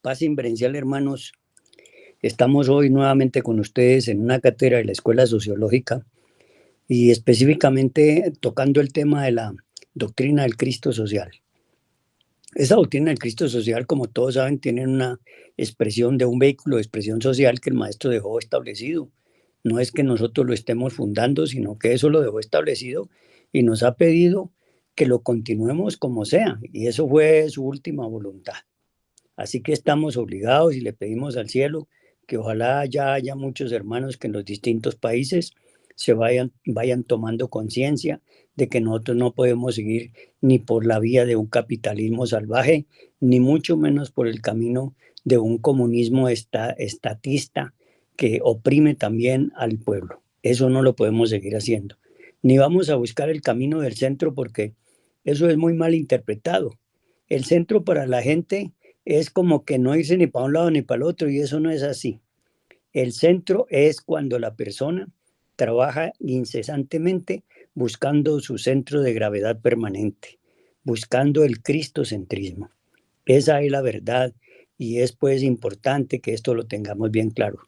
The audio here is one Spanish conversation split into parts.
Paz inverencial, hermanos. Estamos hoy nuevamente con ustedes en una cátedra de la Escuela Sociológica y específicamente tocando el tema de la doctrina del Cristo social. Esa doctrina del Cristo social, como todos saben, tiene una expresión de un vehículo de expresión social que el maestro dejó establecido. No es que nosotros lo estemos fundando, sino que eso lo dejó establecido y nos ha pedido que lo continuemos como sea, y eso fue su última voluntad. Así que estamos obligados y le pedimos al cielo que ojalá ya haya muchos hermanos que en los distintos países se vayan tomando conciencia de que nosotros no podemos seguir ni por la vía de un capitalismo salvaje, ni mucho menos por el camino de un comunismo estatista que oprime también al pueblo. Eso no lo podemos seguir haciendo. Ni vamos a buscar el camino del centro porque eso es muy mal interpretado. El centro para la gente es como que no irse ni para un lado ni para el otro, y eso no es así. El centro es cuando la persona trabaja incesantemente buscando su centro de gravedad permanente, buscando el cristocentrismo. Esa es la verdad, y es pues importante que esto lo tengamos bien claro.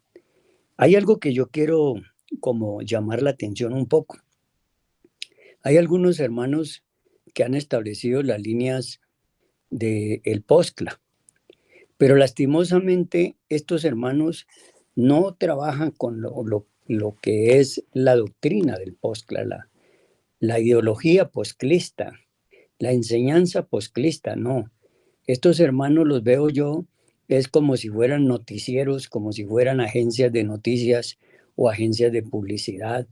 Hay algo que yo quiero como llamar la atención un poco. Hay algunos hermanos que han establecido las líneas del POSCLA. Pero lastimosamente estos hermanos no trabajan con lo que es la doctrina del postcla, la ideología postclista, la enseñanza postclista, no. Estos hermanos los veo yo, es como si fueran noticieros, como si fueran agencias de noticias o agencias de publicidad.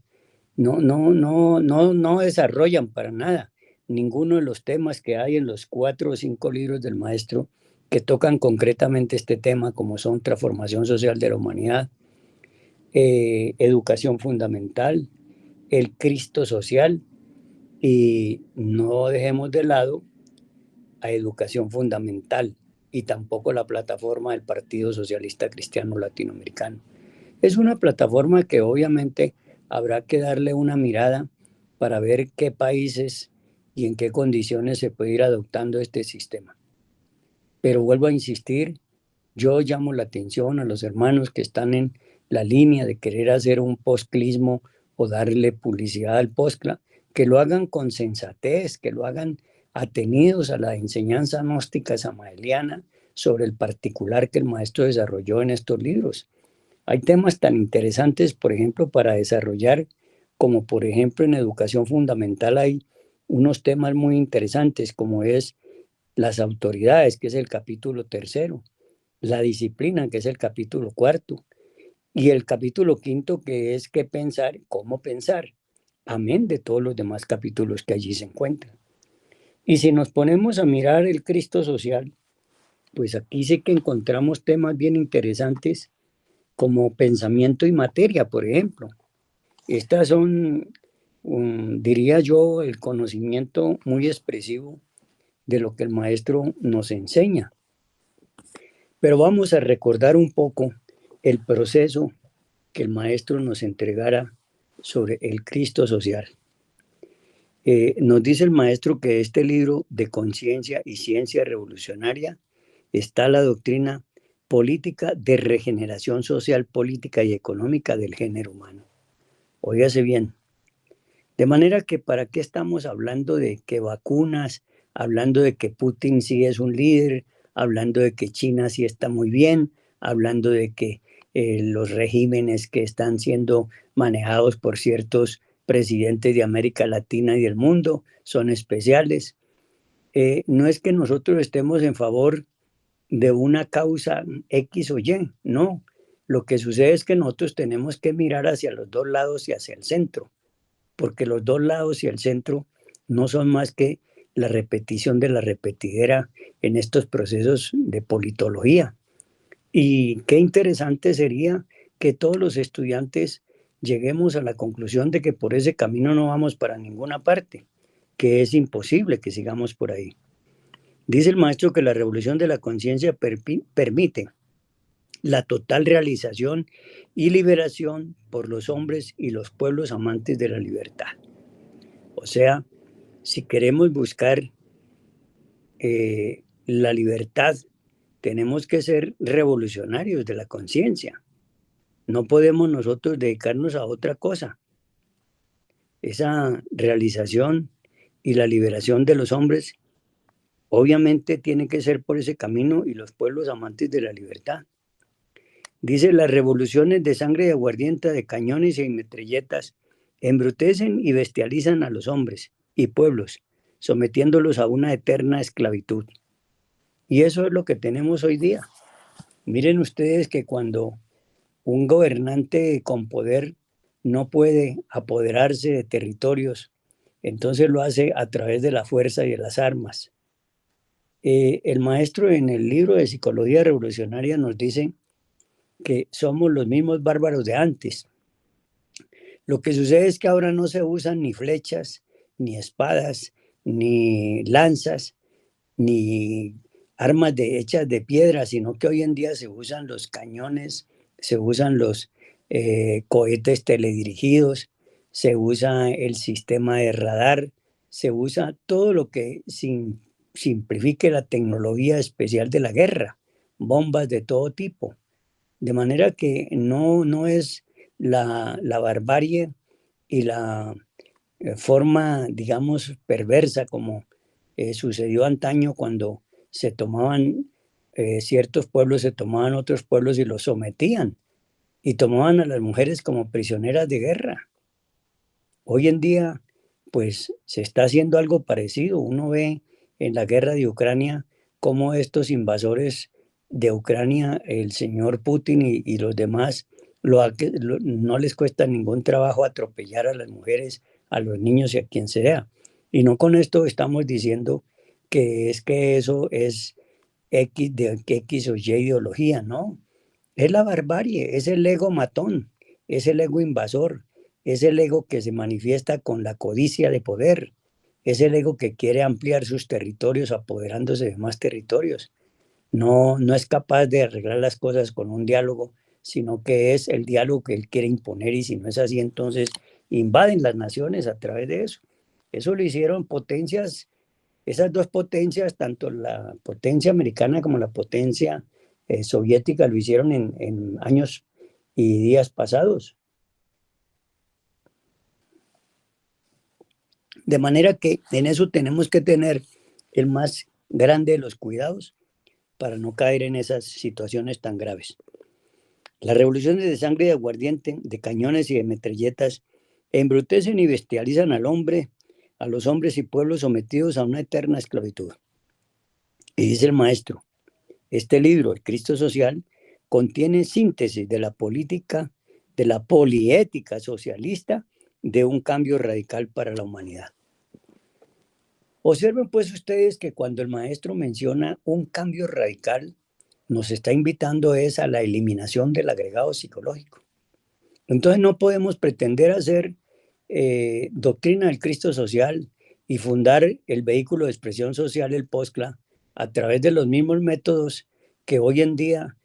No desarrollan para nada ninguno de los temas que hay en los 4 o 5 libros del maestro que tocan concretamente este tema, como son transformación social de la humanidad, educación fundamental, el Cristo social, y no dejemos de lado a educación fundamental y tampoco la plataforma del Partido Socialista Cristiano Latinoamericano. Es una plataforma que obviamente habrá que darle una mirada para ver qué países y en qué condiciones se puede ir adoptando este sistema. Pero vuelvo a insistir, yo llamo la atención a los hermanos que están en la línea de querer hacer un postclismo o darle publicidad al postcla, que lo hagan con sensatez, que lo hagan atenidos a la enseñanza gnóstica samaeliana sobre el particular que el maestro desarrolló en estos libros. Hay temas tan interesantes, por ejemplo, para desarrollar, como por ejemplo en educación fundamental hay unos temas muy interesantes, como es las autoridades, que es el capítulo tercero, la disciplina, que es el capítulo cuarto, y el capítulo quinto, que es qué pensar, cómo pensar, amén de todos los demás capítulos que allí se encuentran. Y si nos ponemos a mirar el Cristo social, pues aquí sí que encontramos temas bien interesantes como pensamiento y materia, por ejemplo. Estas son, diría yo, el conocimiento muy expresivo de lo que el maestro nos enseña. Pero vamos a recordar un poco el proceso que el maestro nos entregara sobre el Cristo social. Nos dice el maestro que este libro de conciencia y ciencia revolucionaria está la doctrina política de regeneración social, política y económica del género humano. Óigase bien. De manera que para qué estamos hablando de que vacunas, hablando de que Putin sí es un líder, hablando de que China sí está muy bien, hablando de que los regímenes que están siendo manejados por ciertos presidentes de América Latina y del mundo son especiales. No es que nosotros estemos en favor de una causa X o Y, no. Lo que sucede es que nosotros tenemos que mirar hacia los dos lados y hacia el centro, porque los dos lados y el centro no son más que la repetición de la repetidera en estos procesos de politología. Y qué interesante sería que todos los estudiantes lleguemos a la conclusión de que por ese camino no vamos para ninguna parte, que es imposible que sigamos por ahí. Dice el maestro que la revolución de la conciencia permite la total realización y liberación por los hombres y los pueblos amantes de la libertad. O sea, si queremos buscar la libertad tenemos que ser revolucionarios de la conciencia. No podemos nosotros dedicarnos a otra cosa. Esa realización y la liberación de los hombres obviamente tiene que ser por ese camino y los pueblos amantes de la libertad. Dice, las revoluciones de sangre y aguardiente, de cañones y metralletas, embrutecen y bestializan a los hombres y pueblos, sometiéndolos a una eterna esclavitud. Y eso es lo que tenemos hoy día. Miren ustedes que cuando un gobernante con poder no puede apoderarse de territorios, entonces lo hace a través de la fuerza y de las armas. El maestro en el libro de Psicología Revolucionaria nos dice que somos los mismos bárbaros de antes. Lo que sucede es que ahora no se usan ni flechas, ni espadas, ni lanzas, ni armas hechas de piedra, sino que hoy en día se usan los cañones, se usan los cohetes teledirigidos, se usa el sistema de radar, se usa todo lo que simplifique la tecnología especial de la guerra, bombas de todo tipo. De manera que no es la barbarie y la forma, digamos, perversa como sucedió antaño cuando se tomaban ciertos pueblos, se tomaban otros pueblos y los sometían y tomaban a las mujeres como prisioneras de guerra. Hoy en día, pues se está haciendo algo parecido. Uno ve en la guerra de Ucrania cómo estos invasores de Ucrania, el señor Putin y los demás, no les cuesta ningún trabajo atropellar a las mujeres, a los niños y a quien sea. Y no con esto estamos diciendo que eso es X o Y ideología, no. Es la barbarie, es el ego matón, es el ego invasor, es el ego que se manifiesta con la codicia de poder, es el ego que quiere ampliar sus territorios apoderándose de más territorios. No es capaz de arreglar las cosas con un diálogo, sino que es el diálogo que él quiere imponer y si no es así, entonces invaden las naciones a través de eso. Eso lo hicieron potencias, esas dos potencias, tanto la potencia americana como la potencia soviética, lo hicieron en años y días pasados. De manera que en eso tenemos que tener el más grande de los cuidados para no caer en esas situaciones tan graves. Las revoluciones de sangre y de aguardiente, de cañones y de metralletas embrutecen y bestializan al hombre, a los hombres y pueblos sometidos a una eterna esclavitud. Y dice el maestro, este libro, El Cristo Social, contiene síntesis de la política, de la poliética socialista, de un cambio radical para la humanidad. Observen pues ustedes que cuando el maestro menciona un cambio radical, nos está invitando es a la eliminación del agregado psicológico. Entonces no podemos pretender hacer doctrina del Cristo social y fundar el vehículo de expresión social, el POSCLA, a través de los mismos métodos que hoy en día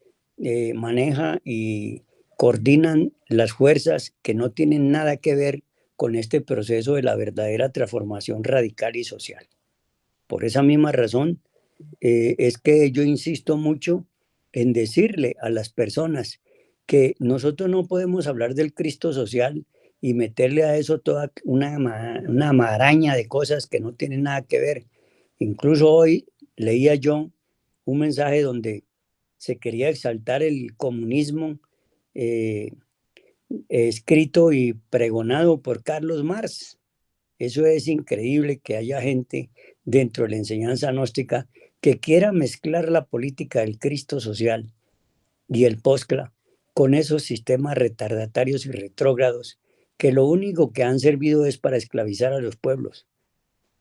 maneja y coordinan las fuerzas que no tienen nada que ver con este proceso de la verdadera transformación radical y social. Por esa misma razón, es que yo insisto mucho en decirle a las personas que nosotros no podemos hablar del Cristo social y meterle a eso toda una maraña de cosas que no tienen nada que ver. Incluso hoy leía yo un mensaje donde se quería exaltar el comunismo eh, escrito y pregonado por Carlos Marx. Eso es increíble que haya gente dentro de la enseñanza gnóstica que quiera mezclar la política del Cristo social y el POSCLA con esos sistemas retardatarios y retrógrados que lo único que han servido es para esclavizar a los pueblos.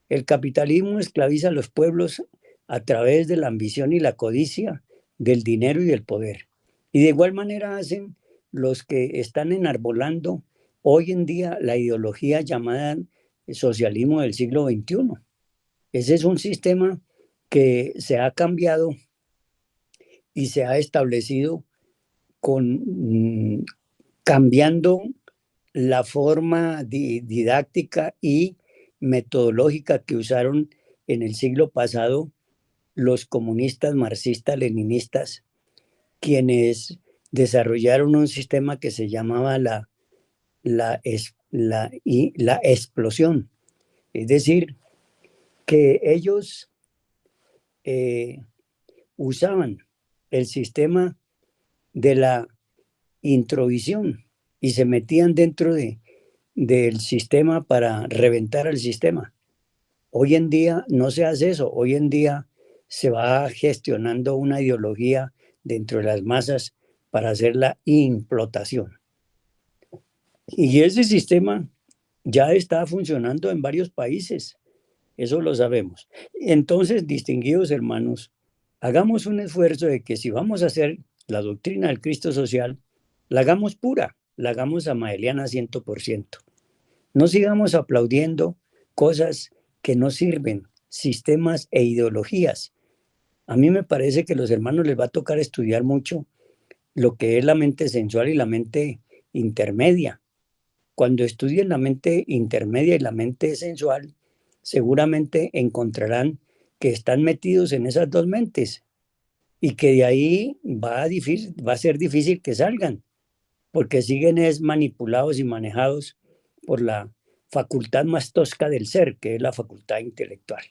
El capitalismo esclaviza a los pueblos a través de la ambición y la codicia, del dinero y del poder. Y de igual manera hacen los que están enarbolando hoy en día la ideología llamada socialismo del siglo XXI. Ese es un sistema que se ha cambiado y se ha establecido cambiando la forma didáctica y metodológica que usaron en el siglo pasado los comunistas marxistas leninistas, quienes desarrollaron un sistema que se llamaba la explosión. Es decir, que ellos usaban el sistema de la introvisión y se metían dentro del sistema para reventar el sistema. Hoy en día no se hace eso. Hoy en día se va gestionando una ideología dentro de las masas para hacer la implotación. Y ese sistema ya está funcionando en varios países. Eso lo sabemos. Entonces, distinguidos hermanos, hagamos un esfuerzo de que si vamos a hacer la doctrina del Cristo social, la hagamos pura, la hagamos amaeliana 100%. No sigamos aplaudiendo cosas que no sirven, sistemas e ideologías. A mí me parece que a los hermanos les va a tocar estudiar mucho lo que es la mente sensual y la mente intermedia. Cuando estudien la mente intermedia y la mente sensual, seguramente encontrarán que están metidos en esas dos mentes y que de ahí va a ser difícil que salgan, porque siguen es manipulados y manejados por la facultad más tosca del ser, que es la facultad intelectual.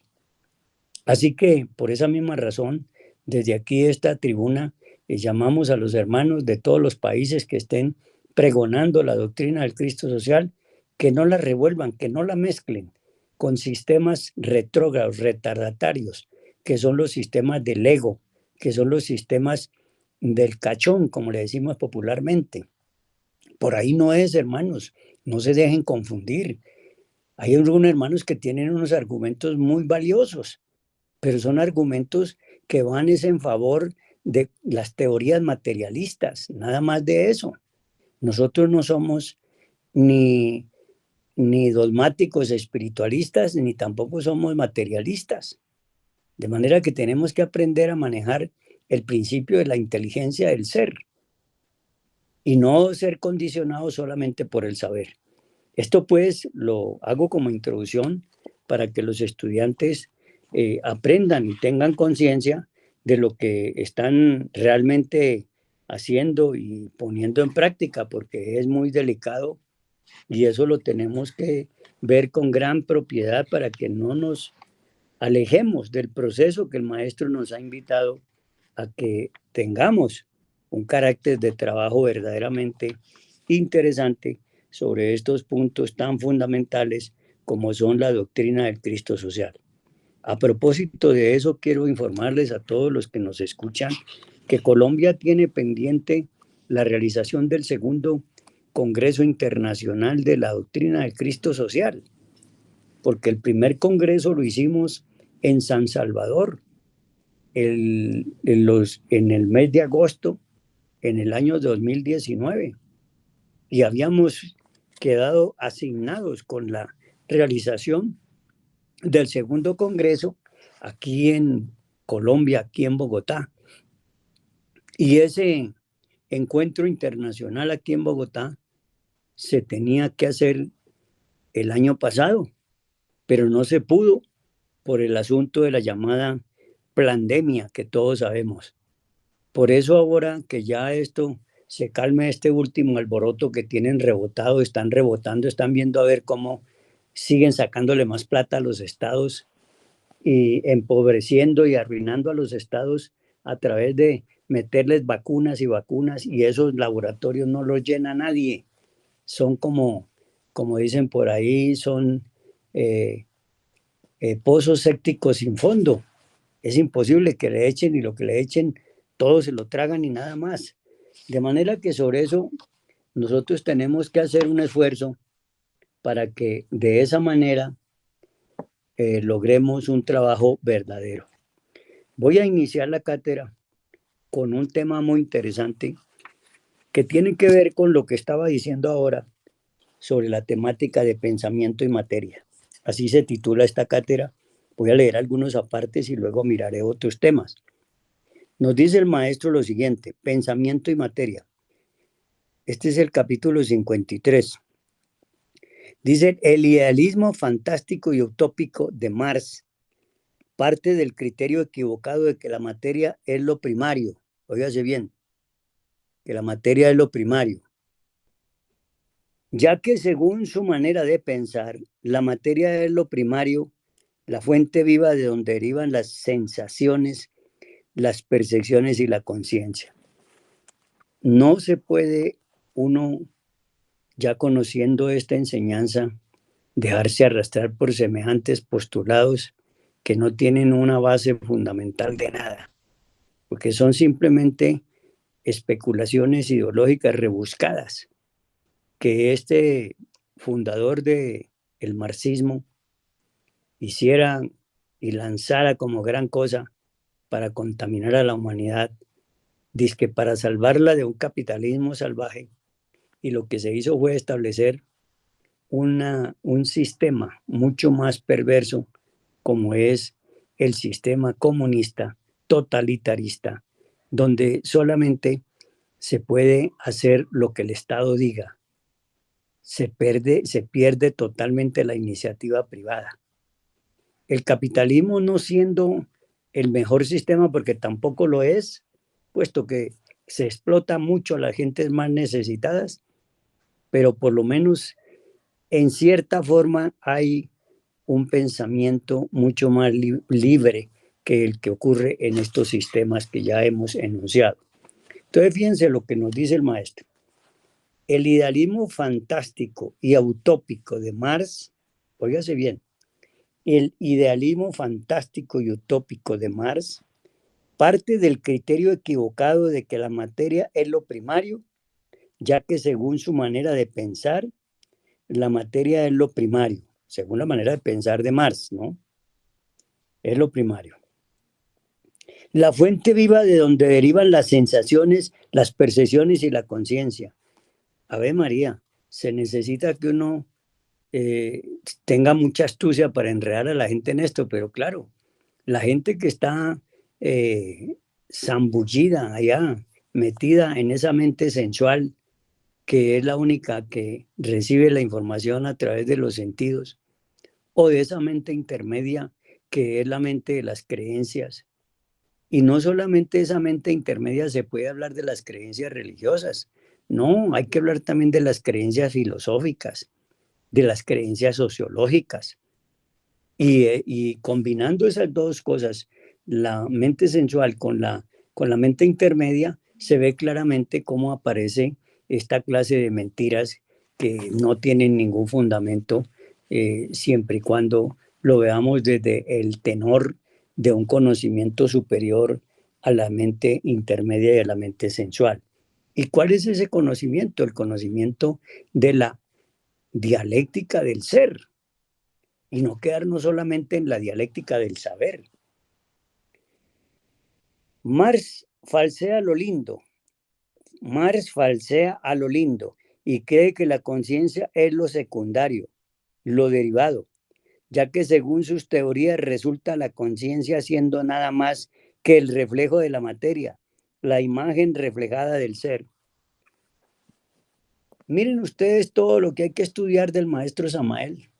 Así que por esa misma razón, desde aquí esta tribuna, llamamos a los hermanos de todos los países que estén pregonando la doctrina del Cristo social, que no la revuelvan, que no la mezclen con sistemas retrógrados, retardatarios, que son los sistemas del ego, que son los sistemas del cachón, como le decimos popularmente. Por ahí no es, hermanos, no se dejen confundir. Hay algunos hermanos que tienen unos argumentos muy valiosos, pero son argumentos que van en favor de las teorías materialistas, nada más de eso. Nosotros no somos ni dogmáticos espiritualistas, ni tampoco somos materialistas. De manera que tenemos que aprender a manejar el principio de la inteligencia del ser y no ser condicionados solamente por el saber. Esto pues lo hago como introducción para que los estudiantes aprendan y tengan conciencia de lo que están realmente haciendo y poniendo en práctica, porque es muy delicado y eso lo tenemos que ver con gran propiedad para que no nos alejemos del proceso que el maestro nos ha invitado a que tengamos un carácter de trabajo verdaderamente interesante sobre estos puntos tan fundamentales como son la doctrina del Cristo social. A propósito de eso, quiero informarles a todos los que nos escuchan que Colombia tiene pendiente la realización del segundo Congreso Internacional de la Doctrina del Cristo Social, porque el primer congreso lo hicimos en San Salvador en el mes de agosto en el año 2019 y habíamos quedado asignados con la realización del segundo congreso aquí en Colombia, aquí en Bogotá. Y ese encuentro internacional aquí en Bogotá se tenía que hacer el año pasado, pero no se pudo por el asunto de la llamada pandemia que todos sabemos. Por eso ahora que ya esto se calme, este último alboroto que tienen rebotado, están rebotando, están viendo a ver cómo siguen sacándole más plata a los estados y empobreciendo y arruinando a los estados a través de meterles vacunas y esos laboratorios no los llena nadie. Son como dicen por ahí, son pozos sépticos sin fondo. Es imposible que le echen y lo que le echen, todos se lo tragan y nada más. De manera que sobre eso nosotros tenemos que hacer un esfuerzo para que de esa manera logremos un trabajo verdadero. Voy a iniciar la cátedra con un tema muy interesante que tiene que ver con lo que estaba diciendo ahora sobre la temática de pensamiento y materia. Así se titula esta cátedra. Voy a leer algunos apartes y luego miraré otros temas. Nos dice el maestro lo siguiente: pensamiento y materia. Este es el capítulo 53. Dice: el idealismo fantástico y utópico de Marx parte del criterio equivocado de que la materia es lo primario. Óigase bien, que la materia es lo primario, ya que según su manera de pensar, la materia es lo primario, la fuente viva de donde derivan las sensaciones, las percepciones y la conciencia. No se puede uno, ya conociendo esta enseñanza, dejarse arrastrar por semejantes postulados que no tienen una base fundamental de nada, porque son simplemente especulaciones ideológicas rebuscadas que este fundador del marxismo hiciera y lanzara como gran cosa para contaminar a la humanidad, dizque para salvarla de un capitalismo salvaje, y lo que se hizo fue establecer un sistema mucho más perverso como es el sistema comunista totalitarista, donde solamente se puede hacer lo que el Estado diga. Se pierde totalmente la iniciativa privada. El capitalismo no siendo el mejor sistema, porque tampoco lo es, puesto que se explota mucho a las gentes más necesitadas, pero por lo menos en cierta forma hay un pensamiento mucho más libre que el que ocurre en estos sistemas que ya hemos enunciado. Entonces, fíjense lo que nos dice el maestro. El idealismo fantástico y utópico de Marx, óigase bien, el idealismo fantástico y utópico de Marx parte del criterio equivocado de que la materia es lo primario, ya que según su manera de pensar, la materia es lo primario, según la manera de pensar de Marx, ¿no? Es lo primario. La fuente viva de donde derivan las sensaciones, las percepciones y la conciencia. Ave María, se necesita que uno tenga mucha astucia para enredar a la gente en esto, pero claro, la gente que está zambullida allá, metida en esa mente sensual, que es la única que recibe la información a través de los sentidos, o de esa mente intermedia, que es la mente de las creencias. Y no solamente esa mente intermedia se puede hablar de las creencias religiosas, no, hay que hablar también de las creencias filosóficas, de las creencias sociológicas. Y combinando esas dos cosas, la mente sensual con la mente intermedia, se ve claramente cómo aparece esta clase de mentiras que no tienen ningún fundamento, siempre y cuando lo veamos desde el tenor de un conocimiento superior a la mente intermedia y a la mente sensual. ¿Y cuál es ese conocimiento? El conocimiento de la dialéctica del ser, y no quedarnos solamente en la dialéctica del saber. Marx falsea lo lindo, Marx falsea a lo lindo y cree que la conciencia es lo secundario, lo derivado, ya que según sus teorías resulta la conciencia siendo nada más que el reflejo de la materia, la imagen reflejada del ser. Miren ustedes todo lo que hay que estudiar del maestro Samael.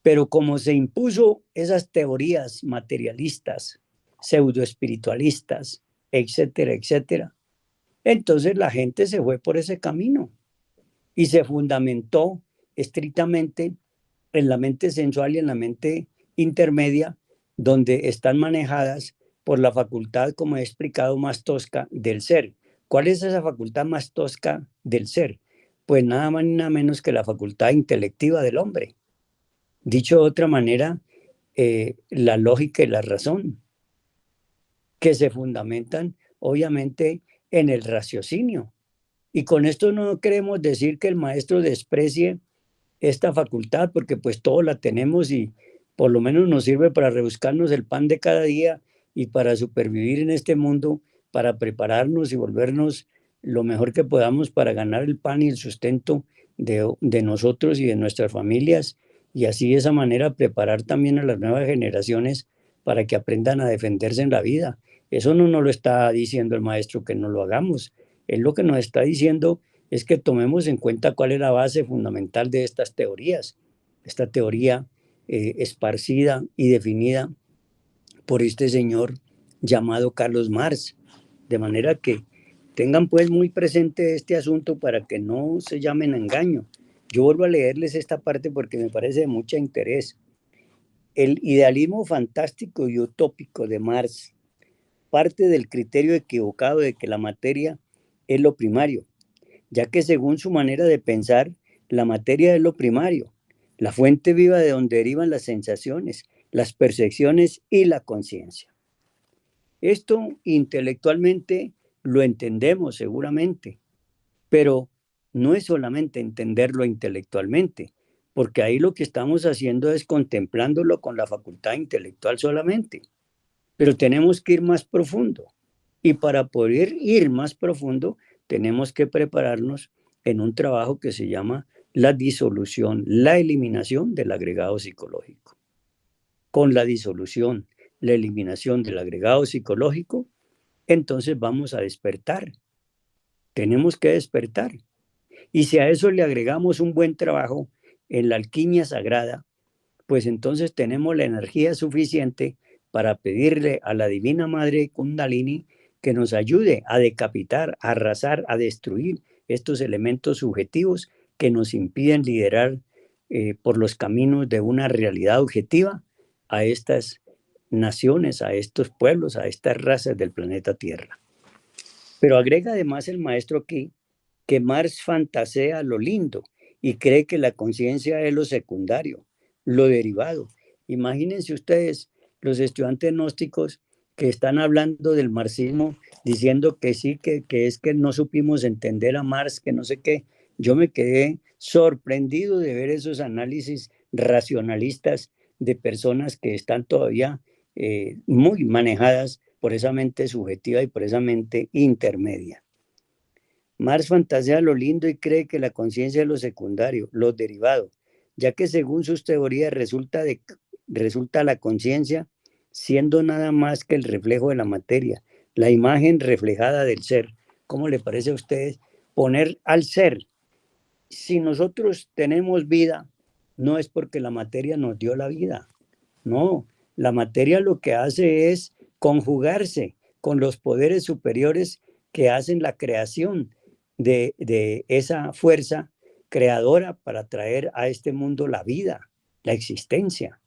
Pero como se impuso esas teorías materialistas, pseudoespiritualistas, etcétera, etcétera, entonces la gente se fue por ese camino y se fundamentó estrictamente en la mente sensual y en la mente intermedia, donde están manejadas por la facultad, como he explicado, más tosca del ser. ¿Cuál es esa facultad más tosca del ser? Pues nada más ni nada menos que la facultad intelectiva del hombre. Dicho de otra manera, la lógica y la razón, que se fundamentan obviamente en el raciocinio. Y con esto no queremos decir que el maestro desprecie esta facultad, porque pues todos la tenemos y por lo menos nos sirve para rebuscarnos el pan de cada día y para supervivir en este mundo, para prepararnos y volvernos lo mejor que podamos para ganar el pan y el sustento de nosotros y de nuestras familias, y así de esa manera preparar también a las nuevas generaciones para que aprendan a defenderse en la vida. Eso no nos lo está diciendo el maestro que no lo hagamos, él lo que nos está diciendo es que tomemos en cuenta cuál es la base fundamental de estas teorías. Esta teoría esparcida y definida por este señor llamado Carlos Marx. De manera que tengan pues muy presente este asunto para que no se llamen a engaño. Yo vuelvo a leerles esta parte porque me parece de mucho interés. El idealismo fantástico y utópico de Marx parte del criterio equivocado de que la materia es lo primario, ya que según su manera de pensar, la materia es lo primario, la fuente viva de donde derivan las sensaciones, las percepciones y la conciencia. Esto intelectualmente lo entendemos seguramente, pero no es solamente entenderlo intelectualmente, porque ahí lo que estamos haciendo es contemplándolo con la facultad intelectual solamente, pero tenemos que ir más profundo. Y para poder ir más profundo, tenemos que prepararnos en un trabajo que se llama la disolución, la eliminación del agregado psicológico. Con la disolución, la eliminación del agregado psicológico, entonces vamos a despertar. Tenemos que despertar. Y si a eso le agregamos un buen trabajo en la alquimia sagrada, pues entonces tenemos la energía suficiente para pedirle a la Divina Madre Kundalini que nos ayude a decapitar, a arrasar, a destruir estos elementos subjetivos que nos impiden liderar por los caminos de una realidad objetiva a estas naciones, a estos pueblos, a estas razas del planeta Tierra. Pero agrega además el maestro aquí que Marx fantasea lo lindo y cree que la conciencia es lo secundario, lo derivado. Imagínense ustedes los estudiantes gnósticos que están hablando del marxismo, diciendo que sí, que es que no supimos entender a Marx, que no sé qué. Yo me quedé sorprendido de ver esos análisis racionalistas de personas que están todavía muy manejadas por esa mente subjetiva y por esa mente intermedia. Marx fantasea lo lindo y cree que la conciencia es lo secundario, lo derivado, ya que según sus teorías resulta la conciencia siendo nada más que el reflejo de la materia, la imagen reflejada del ser. ¿Cómo le parece a ustedes poner al ser? Si nosotros tenemos vida, no es porque la materia nos dio la vida, no, la materia lo que hace es conjugarse con los poderes superiores que hacen la creación de esa fuerza creadora para traer a este mundo la vida, la existencia.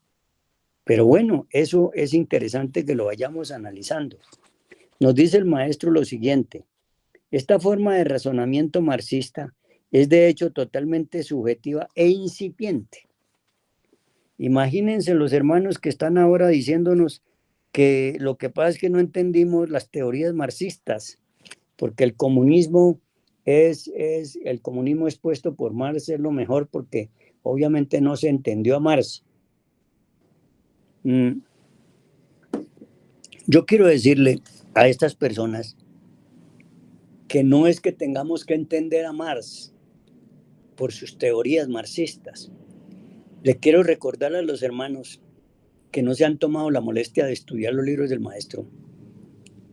Pero bueno, eso es interesante que lo vayamos analizando. Nos dice el maestro lo siguiente: esta forma de razonamiento marxista es de hecho totalmente subjetiva e incipiente. Imagínense los hermanos que están ahora diciéndonos que lo que pasa es que no entendimos las teorías marxistas, porque el comunismo el comunismo expuesto por Marx es lo mejor porque obviamente no se entendió a Marx. Yo quiero decirle a estas personas que no es que tengamos que entender a Marx por sus teorías marxistas. Le quiero recordar a los hermanos que no se han tomado la molestia de estudiar los libros del maestro,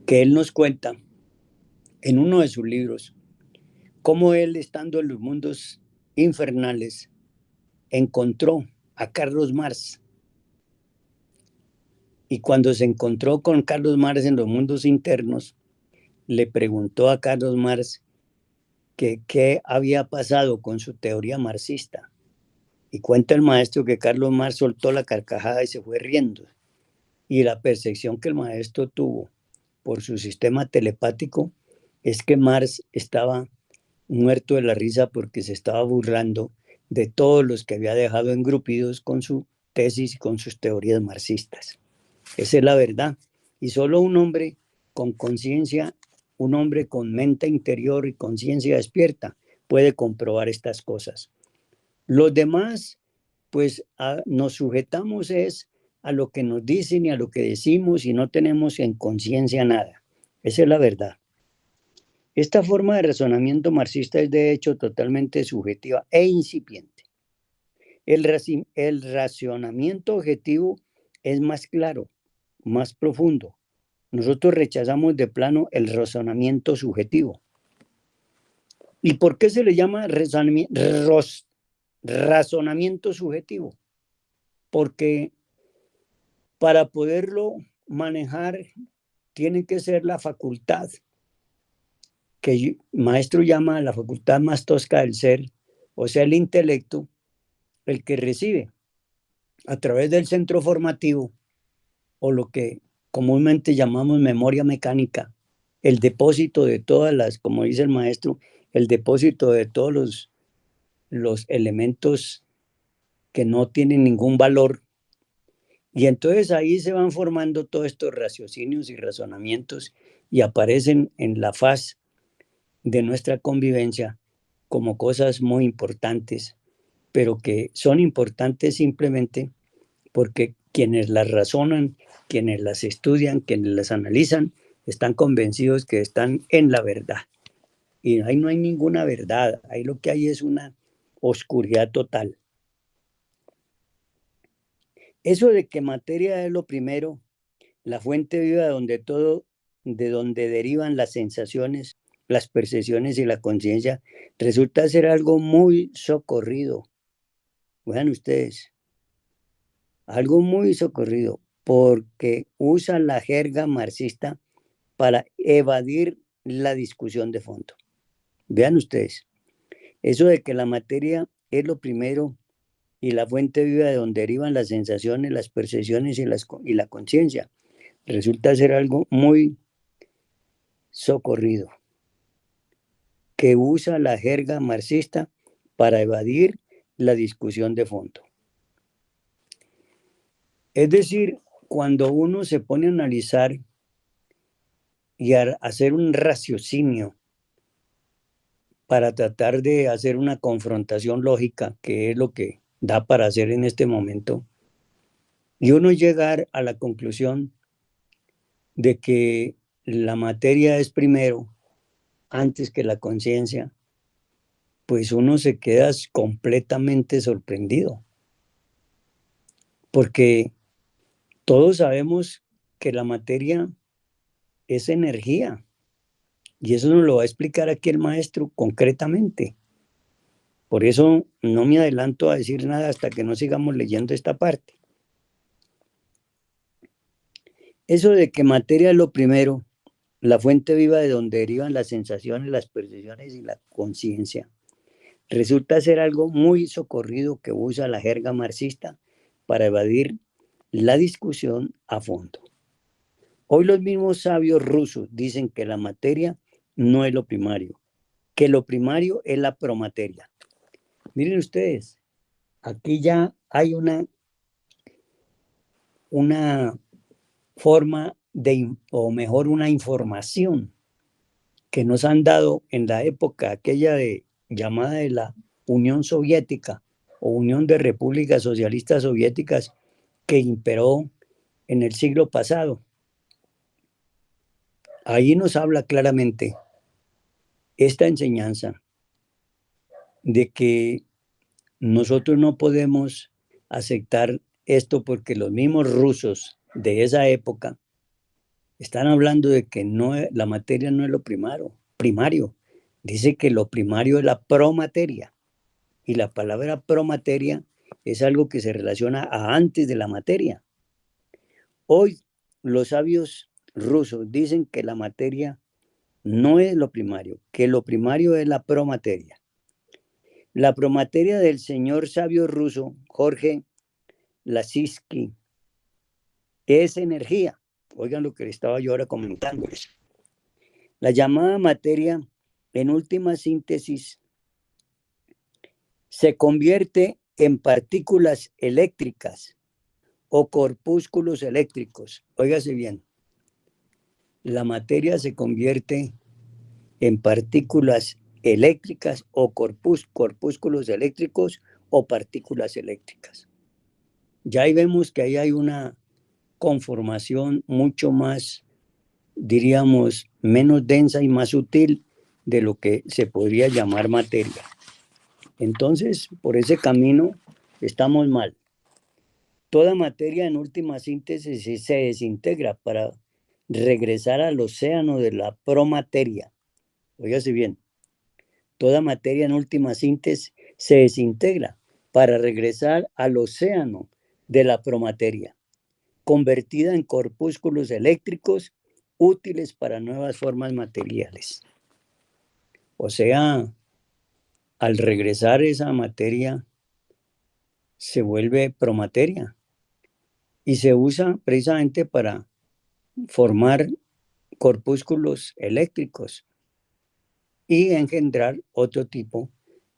que él nos cuenta en uno de sus libros cómo él, estando en los mundos infernales, encontró a Carlos Marx. Y cuando se encontró con Carlos Marx en los mundos internos, le preguntó a Carlos Marx que qué había pasado con su teoría marxista. Y cuenta el maestro que Carlos Marx soltó la carcajada y se fue riendo. Y la percepción que el maestro tuvo por su sistema telepático es que Marx estaba muerto de la risa porque se estaba burlando de todos los que había dejado engrupidos con su tesis y con sus teorías marxistas. Esa es la verdad. Y solo un hombre con conciencia, un hombre con mente interior y conciencia despierta puede comprobar estas cosas. Los demás, pues nos sujetamos es a lo que nos dicen y a lo que decimos y no tenemos en conciencia nada. Esa es la verdad. Esta forma de razonamiento marxista es de hecho totalmente subjetiva e incipiente. El racionamiento objetivo es más claro, más profundo. Nosotros rechazamos de plano el razonamiento subjetivo. ¿Y por qué se le llama razonamiento subjetivo? Porque para poderlo manejar tiene que ser la facultad que el maestro llama la facultad más tosca del ser, o sea, el intelecto, el que recibe a través del centro formativo o lo que comúnmente llamamos memoria mecánica, el depósito de todas las, como dice el maestro, el depósito de todos los elementos que no tienen ningún valor. Y entonces ahí se van formando todos estos raciocinios y razonamientos y aparecen en la faz de nuestra convivencia como cosas muy importantes, pero que son importantes simplemente porque quienes las razonan, quienes las estudian, quienes las analizan, están convencidos que están en la verdad. Y ahí no hay ninguna verdad, ahí lo que hay es una oscuridad total. Eso de que materia es lo primero, la fuente viva de donde derivan las sensaciones, las percepciones y la conciencia, resulta ser algo muy socorrido. Vean ustedes, algo muy socorrido, porque usa la jerga marxista para evadir la discusión de fondo. Vean ustedes, eso de que la materia es lo primero y la fuente viva de donde derivan las sensaciones, las percepciones y la conciencia, resulta ser algo muy socorrido, que usa la jerga marxista para evadir la discusión de fondo. Es decir, cuando uno se pone a analizar y a hacer un raciocinio para tratar de hacer una confrontación lógica, que es lo que da para hacer en este momento, y uno llegar a la conclusión de que la materia es primero antes que la conciencia, pues uno se queda completamente sorprendido, porque todos sabemos que la materia es energía, y eso nos lo va a explicar aquí el maestro concretamente. Por eso no me adelanto a decir nada hasta que no sigamos leyendo esta parte. Eso de que materia es lo primero, la fuente viva de donde derivan las sensaciones, las percepciones y la conciencia, resulta ser algo muy socorrido que usa la jerga marxista para evadir la discusión a fondo. Hoy los mismos sabios rusos dicen que la materia no es lo primario, que lo primario es la promateria. Miren ustedes, aquí ya hay una forma o mejor una información que nos han dado en la época aquella llamada de la Unión Soviética o Unión de Repúblicas Socialistas Soviéticas que imperó en el siglo pasado. Ahí nos habla claramente esta enseñanza de que nosotros no podemos aceptar esto porque los mismos rusos de esa época están hablando de que la materia no es lo primario. Dice que lo primario es la promateria. Y la palabra promateria es algo que se relaciona a antes de la materia. Hoy los sabios rusos dicen que la materia no es lo primario, que lo primario es la promateria. La promateria del señor sabio ruso, Jorge Lasitsky, es energía. Oigan lo que estaba yo ahora comentándoles. La llamada materia, en última síntesis, se convierte en partículas eléctricas o corpúsculos eléctricos. Óigase bien, la materia se convierte en partículas eléctricas o corpúsculos eléctricos o partículas eléctricas. Ya ahí vemos que ahí hay una conformación mucho más, diríamos, menos densa y más sutil de lo que se podría llamar materia. Entonces, por ese camino estamos mal. Toda materia en última síntesis se desintegra para regresar al océano de la promateria. Óigase bien, toda materia en última síntesis se desintegra para regresar al océano de la promateria. convertida en corpúsculos eléctricos útiles para nuevas formas materiales. O sea, al regresar esa materia se vuelve promateria y se usa precisamente para formar corpúsculos eléctricos y engendrar otro tipo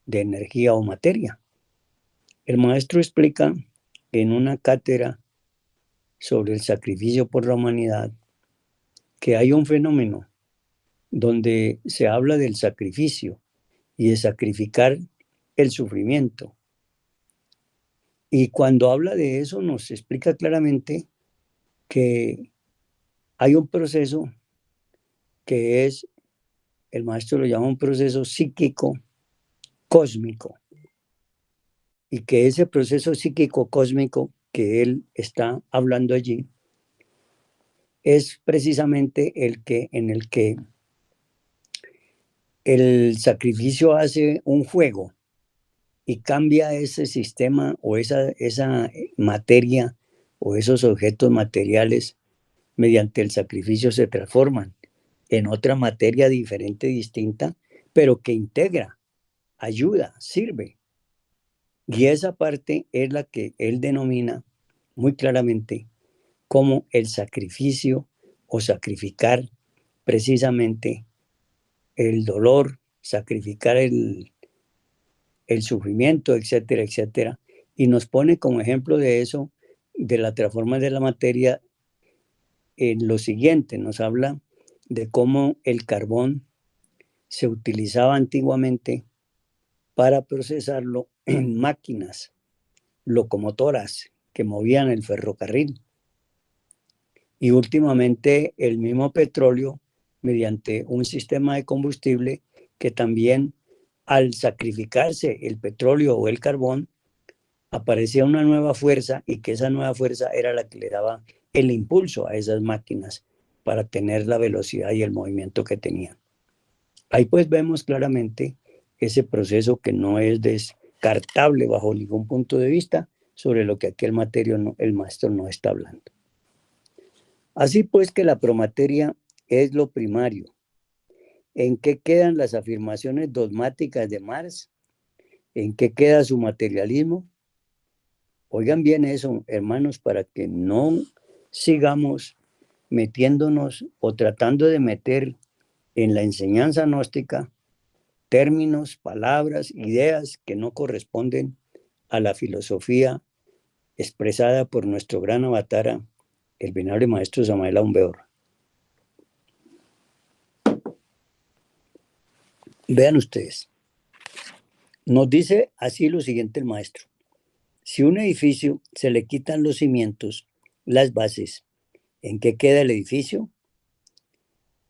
de energía o materia. El maestro explica en una cátedra sobre el sacrificio por la humanidad que hay un fenómeno donde se habla del sacrificio y de sacrificar el sufrimiento. Y cuando habla de eso nos explica claramente que hay un proceso que es, el maestro lo llama un proceso psíquico cósmico, y que ese proceso psíquico cósmico que él está hablando allí es precisamente en el que el sacrificio hace un juego y cambia ese sistema o esa materia o esos objetos materiales mediante el sacrificio se transforman en otra materia diferente, distinta, pero que integra, ayuda, sirve. Y esa parte es la que él denomina muy claramente como el sacrificio o sacrificar precisamente el dolor, sacrificar el sufrimiento, etcétera, etcétera. Y nos pone como ejemplo de eso, de la transformación de la materia, en lo siguiente, nos habla de cómo el carbón se utilizaba antiguamente para procesarlo en máquinas locomotoras que movían el ferrocarril. Y últimamente el mismo petróleo, mediante un sistema de combustible que también, al sacrificarse el petróleo o el carbón, aparecía una nueva fuerza, y que esa nueva fuerza era la que le daba el impulso a esas máquinas para tener la velocidad y el movimiento que tenían. Ahí pues vemos claramente ese proceso que no es descartable bajo ningún punto de vista sobre lo que aquí el maestro no está hablando. Así pues que la promateria es lo primario. ¿En qué quedan las afirmaciones dogmáticas de Marx? ¿En qué queda su materialismo? Oigan bien eso, hermanos, para que no sigamos metiéndonos o tratando de meter en la enseñanza gnóstica términos, palabras, ideas que no corresponden a la filosofía expresada por nuestro gran avatar, el venerable maestro Samael Aun Weor. Vean ustedes, nos dice así lo siguiente el maestro: si un edificio se le quitan los cimientos, las bases, ¿en qué queda el edificio?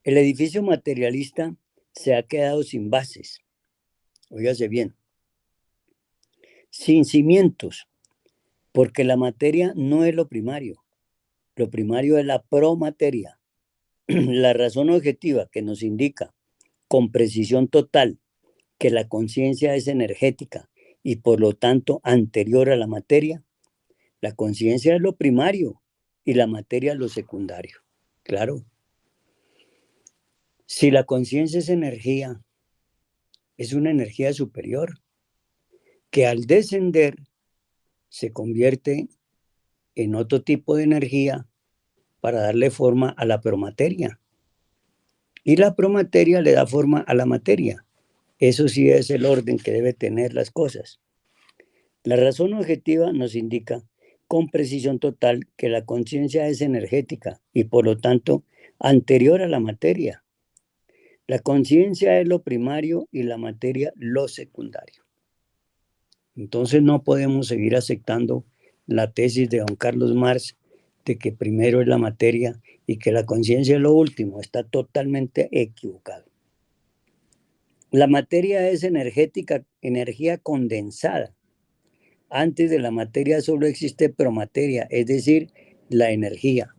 El edificio materialista se ha quedado sin bases, óigase bien, sin cimientos, porque la materia no es lo primario es la promateria. La razón objetiva que nos indica con precisión total que la conciencia es energética y por lo tanto anterior a la materia, la conciencia es lo primario y la materia es lo secundario. Claro. Si la conciencia es energía, es una energía superior que al descender se convierte en otro tipo de energía para darle forma a la promateria. Y la promateria le da forma a la materia. Eso sí es el orden que debe tener las cosas. La razón objetiva nos indica con precisión total que la conciencia es energética y por lo tanto anterior a la materia. La conciencia es lo primario y la materia lo secundario. Entonces no podemos seguir aceptando la tesis de don Carlos Marx de que primero es la materia y que la conciencia es lo último. Está totalmente equivocado. La materia es energética, energía condensada. Antes de la materia solo existe promateria, es decir, la energía.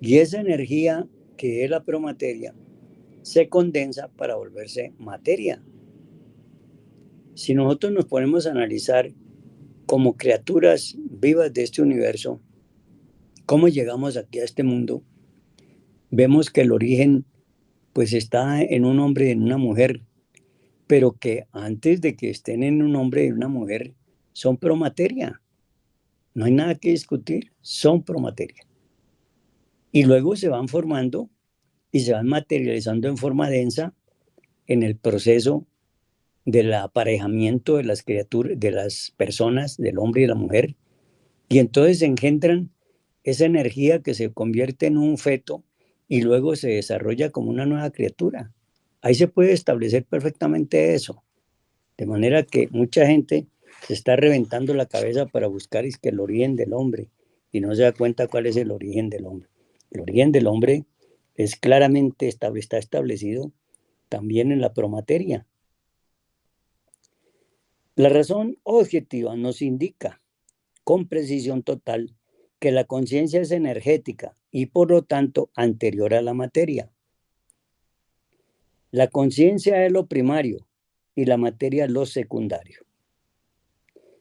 Y esa energía, que es la promateria, se condensa para volverse materia. Si nosotros nos ponemos a analizar como criaturas vivas de este universo, cómo llegamos aquí a este mundo, vemos que el origen pues está en un hombre y en una mujer, pero que antes de que estén en un hombre y una mujer, son promateria. No hay nada que discutir, son promateria. Y luego se van formando y se van materializando en forma densa en el proceso del aparejamiento de las criaturas, de las personas, del hombre y la mujer, y entonces engendran esa energía que se convierte en un feto y luego se desarrolla como una nueva criatura. Ahí se puede establecer perfectamente eso. De manera que mucha gente se está reventando la cabeza para buscar es que el origen del hombre y no se da cuenta cuál es el origen del hombre. El origen del hombre es claramente está establecido también en la promateria. La razón objetiva nos indica con precisión total que la conciencia es energética y por lo tanto anterior a la materia. La conciencia es lo primario y la materia lo secundario.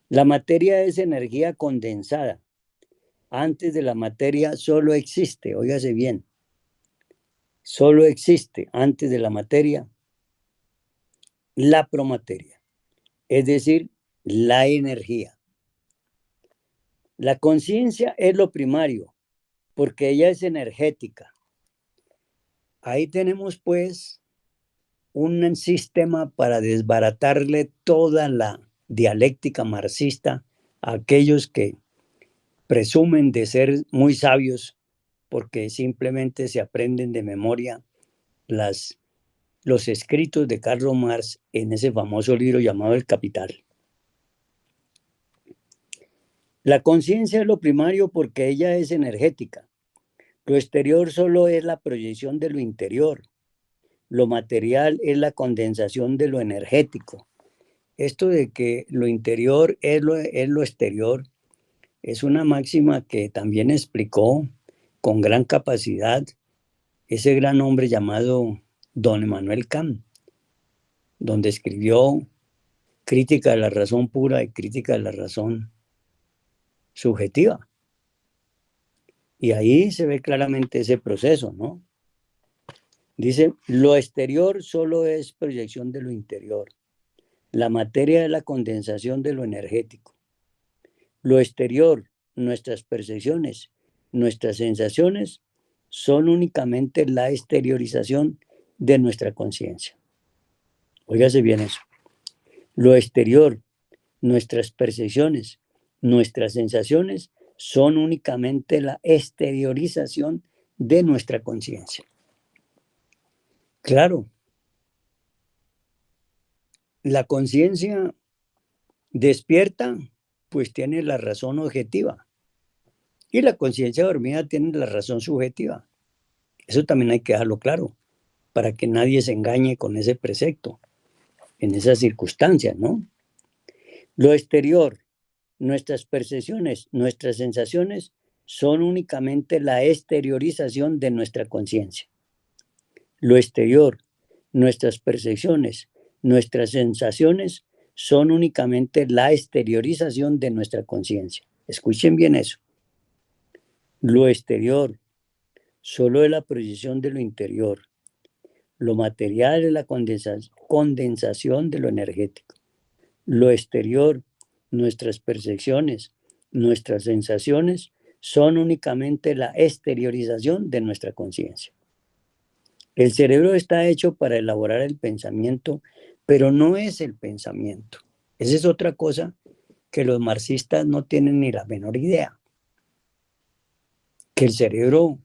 La materia es energía condensada. Antes de la materia solo existe, óigase bien, solo existe antes de la materia la promateria, es decir, la energía. La conciencia es lo primario porque ella es energética. Ahí tenemos pues un sistema para desbaratarle toda la dialéctica marxista a aquellos que presumen de ser muy sabios porque simplemente se aprenden de memoria los escritos de Karl Marx en ese famoso libro llamado El Capital. La conciencia es lo primario porque ella es energética. Lo exterior solo es la proyección de lo interior. Lo material es la condensación de lo energético. Esto de que lo interior es lo exterior es una máxima que también explicó con gran capacidad ese gran hombre llamado Don Emmanuel Kant, donde escribió Crítica de la razón pura y crítica de la razón subjetiva. Y ahí se ve claramente ese proceso, ¿no? Dice, lo exterior solo es proyección de lo interior. La materia es la condensación de lo energético. Lo exterior, nuestras percepciones, nuestras sensaciones, son únicamente la exteriorización de nuestra conciencia. Óigase bien eso. Lo exterior, nuestras percepciones, nuestras sensaciones, son únicamente la exteriorización de nuestra conciencia. Claro, la conciencia despierta, pues tiene la razón objetiva. Y la conciencia dormida tiene la razón subjetiva. Eso también hay que dejarlo claro, para que nadie se engañe con ese precepto, en esas circunstancias, ¿no? Lo exterior, nuestras percepciones, nuestras sensaciones, son únicamente la exteriorización de nuestra conciencia. Lo exterior, nuestras percepciones, nuestras sensaciones, son únicamente la exteriorización de nuestra conciencia. Escuchen bien eso. Lo exterior solo es la proyección de lo interior. Lo material es la condensación de lo energético. Lo exterior, nuestras percepciones, nuestras sensaciones, son únicamente la exteriorización de nuestra conciencia. El cerebro está hecho para elaborar el pensamiento, pero no es el pensamiento. Esa es otra cosa que los marxistas no tienen ni la menor idea. Que el cerebro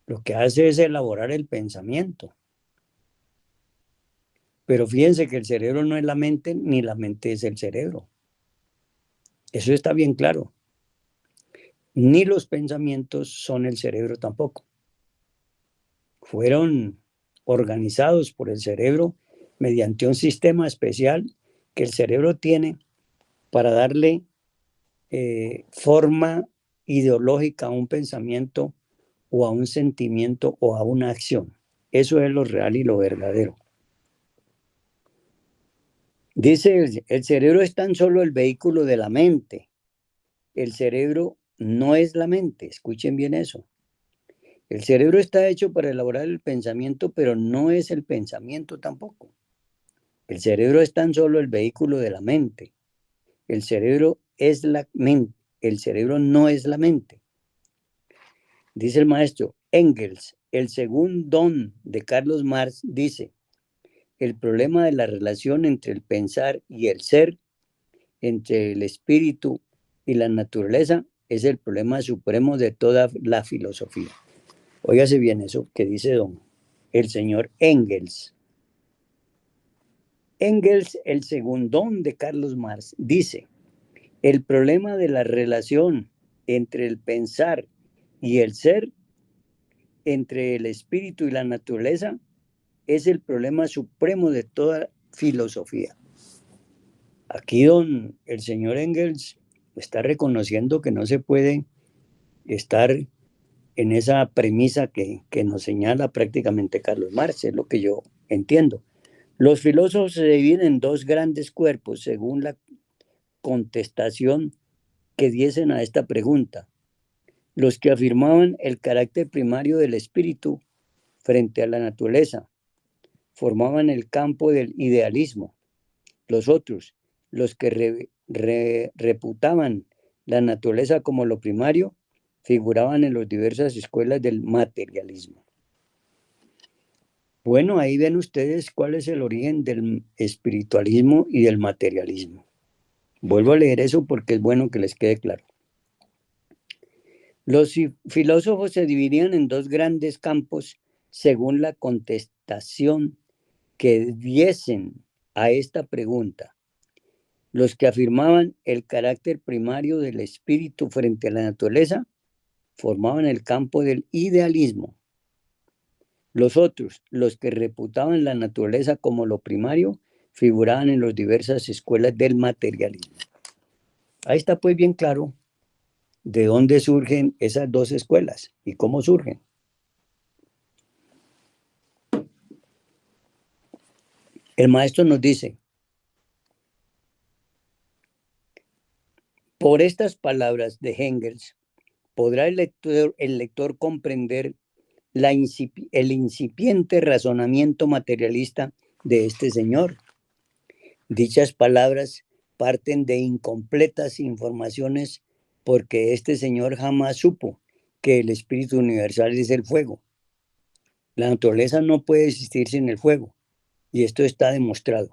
lo que hace es elaborar el pensamiento. Pero fíjense que el cerebro no es la mente, ni la mente es el cerebro. Eso está bien claro. Ni los pensamientos son el cerebro tampoco. Fueron organizados por el cerebro mediante un sistema especial que el cerebro tiene para darle forma ideológica a un pensamiento o a un sentimiento o a una acción. Eso es lo real y lo verdadero. Dice, el cerebro es tan solo el vehículo de la mente. El cerebro no es la mente. Escuchen bien eso. El cerebro está hecho para elaborar el pensamiento, pero no es el pensamiento tampoco. El cerebro es tan solo el vehículo de la mente. El cerebro es la mente. El cerebro no es la mente. Dice el maestro Engels, el segundo don de Carlos Marx, dice, el problema de la relación entre el pensar y el ser, entre el espíritu y la naturaleza, es el problema supremo de toda la filosofía. Óigase bien eso que dice el señor Engels. Engels, el segundón de Carlos Marx, dice, el problema de la relación entre el pensar y el ser, entre el espíritu y la naturaleza, es el problema supremo de toda filosofía. Aquí el señor Engels está reconociendo que no se puede estar en esa premisa que nos señala prácticamente Carlos Marx, es lo que yo entiendo. Los filósofos se dividen en dos grandes cuerpos según la contestación que diesen a esta pregunta. Los que afirmaban el carácter primario del espíritu frente a la naturaleza, formaban el campo del idealismo. Los otros, los que reputaban la naturaleza como lo primario, figuraban en las diversas escuelas del materialismo. Bueno, ahí ven ustedes cuál es el origen del espiritualismo y del materialismo. Vuelvo a leer eso porque es bueno que les quede claro. Los filósofos se dividían en dos grandes campos según la contestación que diesen a esta pregunta. Los que afirmaban el carácter primario del espíritu frente a la naturaleza formaban el campo del idealismo. Los otros, los que reputaban la naturaleza como lo primario, figuraban en las diversas escuelas del materialismo. Ahí está pues bien claro de dónde surgen esas dos escuelas y cómo surgen. El maestro nos dice, por estas palabras de Engels, podrá el lector comprender el incipiente razonamiento materialista de este señor. Dichas palabras parten de incompletas informaciones porque este señor jamás supo que el espíritu universal es el fuego. La naturaleza no puede existir sin el fuego, y esto está demostrado.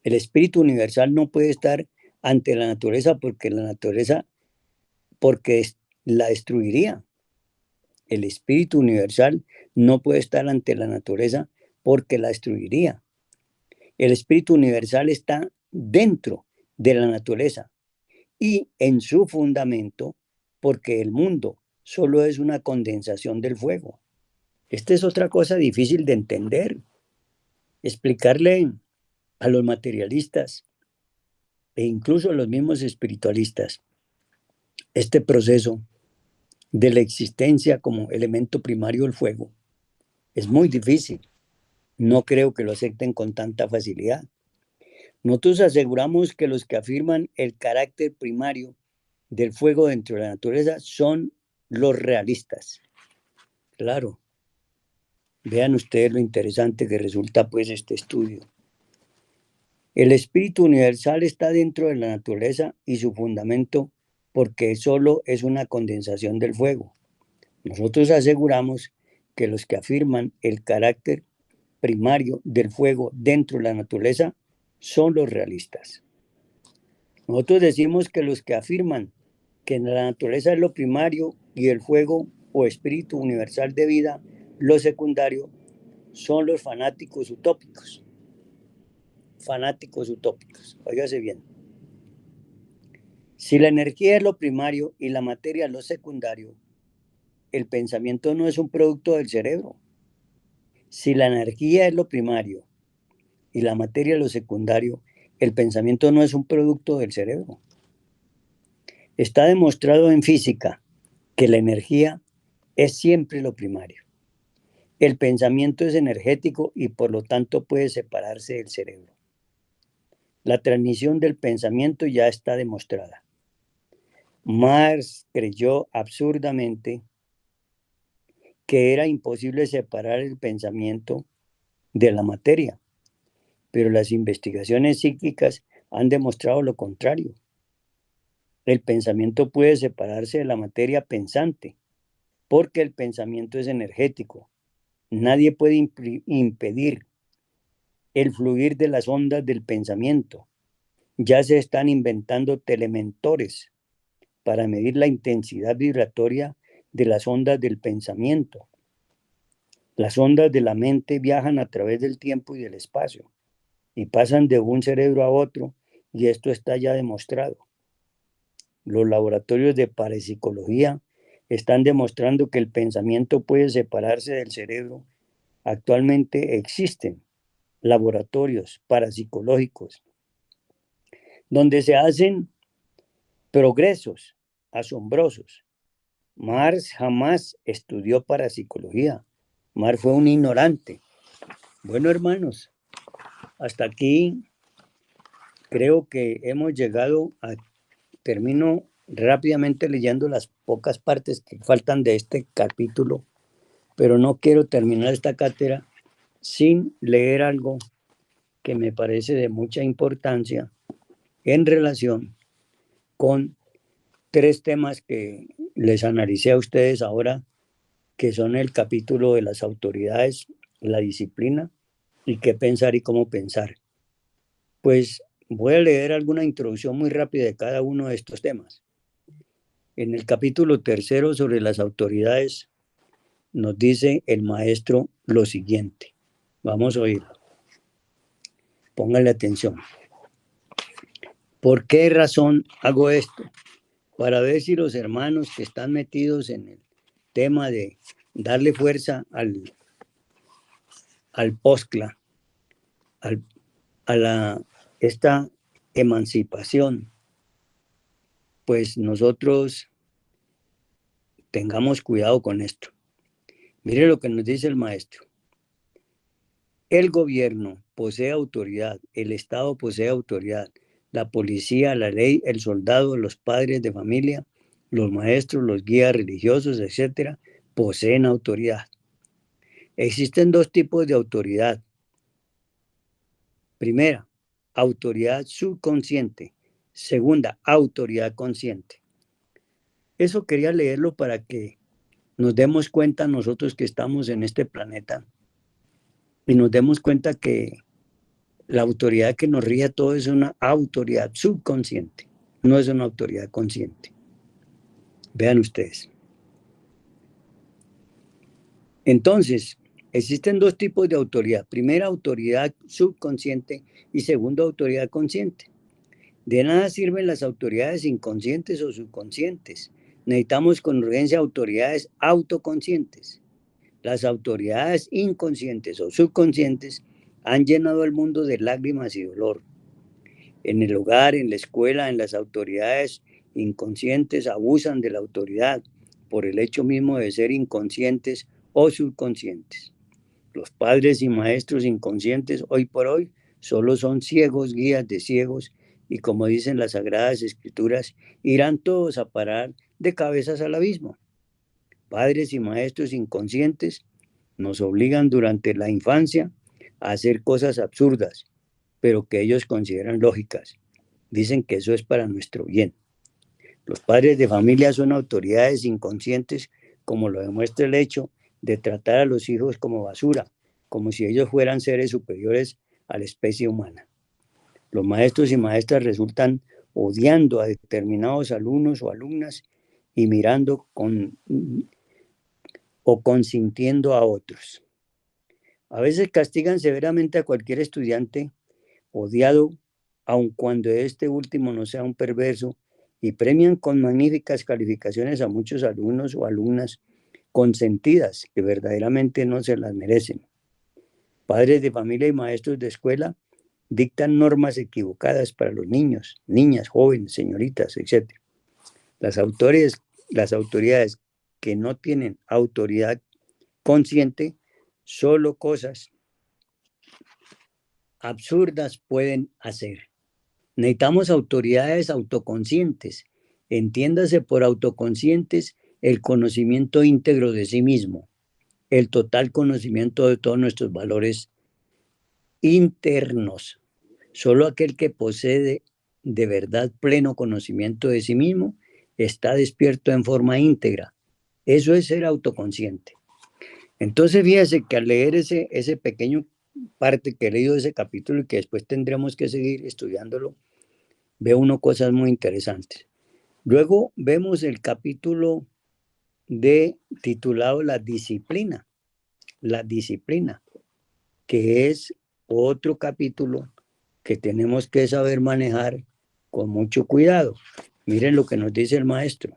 El espíritu universal no puede estar ante la naturaleza porque la destruiría. El espíritu universal no puede estar ante la naturaleza porque la destruiría. El espíritu universal está dentro de la naturaleza y en su fundamento porque el mundo solo es una condensación del fuego. Esta es otra cosa difícil de entender. Explicarle a los materialistas e incluso a los mismos espiritualistas este proceso de la existencia como elemento primario del fuego es muy difícil. No creo que lo acepten con tanta facilidad. Nosotros aseguramos que los que afirman el carácter primario del fuego dentro de la naturaleza son los realistas. Claro, vean ustedes lo interesante que resulta pues este estudio. El espíritu universal está dentro de la naturaleza y su fundamento porque solo es una condensación del fuego. Nosotros aseguramos que los que afirman el carácter primario del fuego dentro de la naturaleza son los realistas. Nosotros decimos que los que afirman que la naturaleza es lo primario y el fuego o espíritu universal de vida lo secundario son los fanáticos utópicos. Fanáticos utópicos, óigase bien. Si la energía es lo primario y la materia lo secundario, el pensamiento no es un producto del cerebro. Si la energía es lo primario y la materia lo secundario, el pensamiento no es un producto del cerebro. Está demostrado en física que la energía es siempre lo primario. El pensamiento es energético y por lo tanto puede separarse del cerebro. La transmisión del pensamiento ya está demostrada. Marx creyó absurdamente que era imposible separar el pensamiento de la materia, pero las investigaciones psíquicas han demostrado lo contrario. El pensamiento puede separarse de la materia pensante, porque el pensamiento es energético. Nadie puede impedir el fluir de las ondas del pensamiento. Ya se están inventando telementores para medir la intensidad vibratoria de las ondas del pensamiento. Las ondas de la mente viajan a través del tiempo y del espacio y pasan de un cerebro a otro, y esto está ya demostrado. Los laboratorios de parapsicología están demostrando que el pensamiento puede separarse del cerebro. Actualmente existen laboratorios parapsicológicos donde se hacen progresos asombrosos. Marx jamás estudió parapsicología. Marx fue un ignorante. Bueno, hermanos, hasta aquí creo que hemos llegado a... Termino rápidamente leyendo las pocas partes que faltan de este capítulo, pero no quiero terminar esta cátedra sin leer algo que me parece de mucha importancia en relación con tres temas que les analicé a ustedes ahora, que son el capítulo de las autoridades, la disciplina y qué pensar y cómo pensar. Pues voy a leer alguna introducción muy rápida de cada uno de estos temas. En el capítulo tercero sobre las autoridades nos dice el maestro lo siguiente. Vamos a oírlo. Pónganle atención. ¿Por qué razón hago esto? Para ver si los hermanos que están metidos en el tema de darle fuerza al POSCLA, esta emancipación, pues nosotros tengamos cuidado con esto. Mire lo que nos dice el maestro. El gobierno posee autoridad, el Estado posee autoridad, la policía, la ley, el soldado, los padres de familia, los maestros, los guías religiosos, etcétera, poseen autoridad. Existen dos tipos de autoridad. Primera, autoridad subconsciente. Segunda, autoridad consciente. Eso quería leerlo para que nos demos cuenta nosotros que estamos en este planeta y nos demos cuenta que la autoridad que nos rige a todos es una autoridad subconsciente, no es una autoridad consciente. Vean ustedes. Entonces, existen dos tipos de autoridad. Primera, autoridad subconsciente y segunda, autoridad consciente. De nada sirven las autoridades inconscientes o subconscientes. Necesitamos con urgencia autoridades autoconscientes. Las autoridades inconscientes o subconscientes han llenado el mundo de lágrimas y dolor. En el hogar, en la escuela, en las autoridades inconscientes abusan de la autoridad por el hecho mismo de ser inconscientes o subconscientes. Los padres y maestros inconscientes hoy por hoy solo son ciegos, guías de ciegos, y como dicen las Sagradas Escrituras, irán todos a parar de cabezas al abismo. Padres y maestros inconscientes nos obligan durante la infancia a hacer cosas absurdas, pero que ellos consideran lógicas. Dicen que eso es para nuestro bien. Los padres de familia son autoridades inconscientes, como lo demuestra el hecho de tratar a los hijos como basura, como si ellos fueran seres superiores a la especie humana. Los maestros y maestras resultan odiando a determinados alumnos o alumnas y mirando o consintiendo a otros. A veces castigan severamente a cualquier estudiante odiado, aun cuando este último no sea un perverso, y premian con magníficas calificaciones a muchos alumnos o alumnas consentidas que verdaderamente no se las merecen. Padres de familia y maestros de escuela dictan normas equivocadas para los niños, niñas, jóvenes, señoritas, etc. Las autoridades que no tienen autoridad consciente, solo cosas absurdas pueden hacer. Necesitamos autoridades autoconscientes. Entiéndase por autoconscientes el conocimiento íntegro de sí mismo, el total conocimiento de todos nuestros valores internos. Solo aquel que posee de verdad pleno conocimiento de sí mismo está despierto en forma íntegra. Eso es ser autoconsciente. Entonces, fíjese que al leer ese pequeño parte que he leído de ese capítulo y que después tendremos que seguir estudiándolo, ve uno cosas muy interesantes. Luego vemos el capítulo titulado La disciplina, que es otro capítulo que tenemos que saber manejar con mucho cuidado. Miren lo que nos dice el maestro.